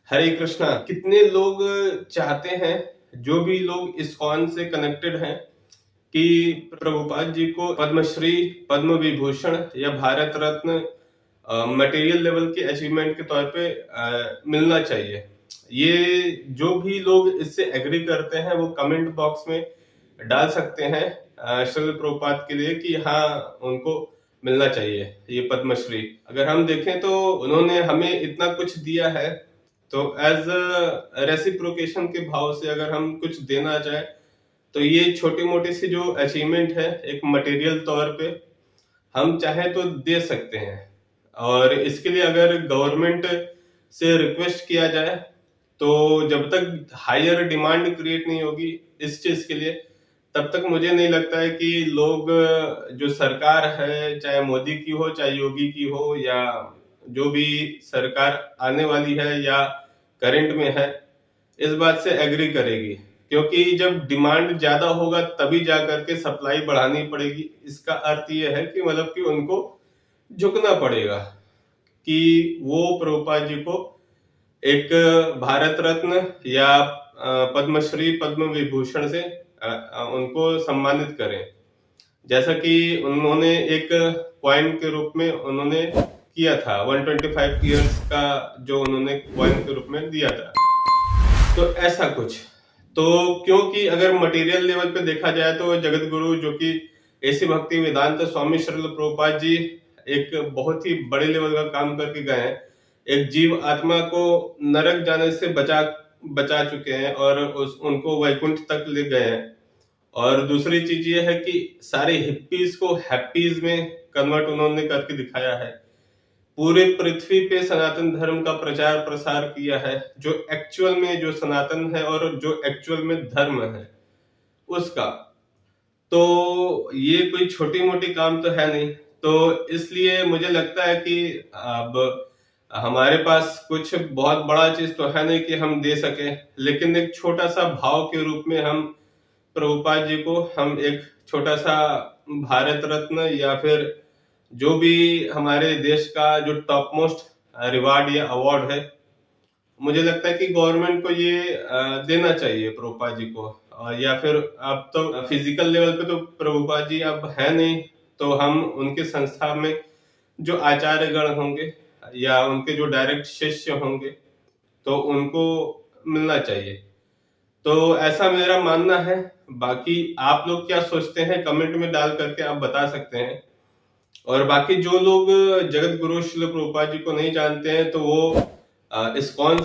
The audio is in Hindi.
हरे कृष्णा। कितने लोग चाहते हैं, जो भी लोग इस्कॉन से कनेक्टेड हैं, कि प्रभुपाद जी को पद्मश्री, पद्म विभूषण या भारत रत्न मटेरियल लेवल की अचीवमेंट के तौर पे मिलना चाहिए। ये जो भी लोग इससे एग्री करते हैं वो कमेंट बॉक्स में डाल सकते हैं श्रील प्रभुपाद के लिए कि हाँ, उनको मिलना चाहिए ये पद्मश्री। अगर हम देखें तो उन्होंने हमें इतना कुछ दिया है, तो एज रेसिप्रोकेशन के भाव से अगर हम कुछ देना चाहे तो ये छोटी मोटी सी जो अचीवमेंट है एक मटेरियल तौर पे हम चाहे तो दे सकते हैं। और इसके लिए अगर गवर्नमेंट से रिक्वेस्ट किया जाए तो जब तक हायर डिमांड क्रिएट नहीं होगी इस चीज के लिए, तब तक मुझे नहीं लगता है कि लोग, जो सरकार है, चाहे मोदी की हो चाहे योगी की हो या जो भी सरकार आने वाली है या करंट में है, इस बात से एग्री करेगी। क्योंकि जब डिमांड ज्यादा होगा तभी जा करके सप्लाई बढ़ानी पड़ेगी। इसका अर्थ ये है कि मतलब कि उनको झुकना पड़ेगा कि वो प्रभुपाद जी को एक भारत रत्न या पद्मश्री, पद्म विभूषण से उनको सम्मानित करें। जैसा कि उन्होंने एक कॉइन के रूप में उन्होंने किया था, 125 ईयर्स का जो उन्होंने कॉइन के रूप में दिया था, तो ऐसा कुछ। तो क्योंकि अगर मटेरियल लेवल पे देखा जाए तो जगत गुरु जो कि ऐसी भक्ति वेदांत स्वामी श्रील प्रभुपाद जी एक बहुत ही बड़े लेवल का काम करके गए हैं। एक जीव आत्मा को नरक जाने से बचा चुके हैं और उनको वैकुंठ तक ले गए हैं। और दूसरी चीज ये है कि सारे हिप्पीज को हैप्पीज में कन्वर्ट उन्होंने करके दिखाया है। पूरे पृथ्वी पे सनातन धर्म का प्रचार प्रसार किया है, जो एक्चुअल में जो सनातन है और जो एक्चुअल में धर्म है उसका। तो ये कोई छोटी मोटी काम तो है नहीं। तो इसलिए मुझे लगता है कि अब हमारे पास कुछ बहुत बड़ा चीज तो है नहीं कि हम दे सके, लेकिन एक छोटा सा भाव के रूप में हम प्रभुपाद जी को हम एक छोटा सा भारत रत्न या फिर जो भी हमारे देश का जो टॉप मोस्ट रिवार्ड या अवार्ड है, मुझे लगता है कि गवर्नमेंट को ये देना चाहिए प्रभुपाद जी को। या फिर अब तो फिजिकल लेवल पे तो प्रभुपाद जी अब है नहीं, तो हम उनके संस्था में जो आचार्य गण होंगे या उनके जो डायरेक्ट शिष्य होंगे तो उनको मिलना चाहिए। तो ऐसा मेरा मानना है। बाकी आप लोग क्या सोचते हैं कमेंट में डाल करके आप बता सकते हैं। और बाकी जो लोग जगत गुरु श्रील प्रभुपाद जी को नहीं जानते हैं तो वो इस्कॉन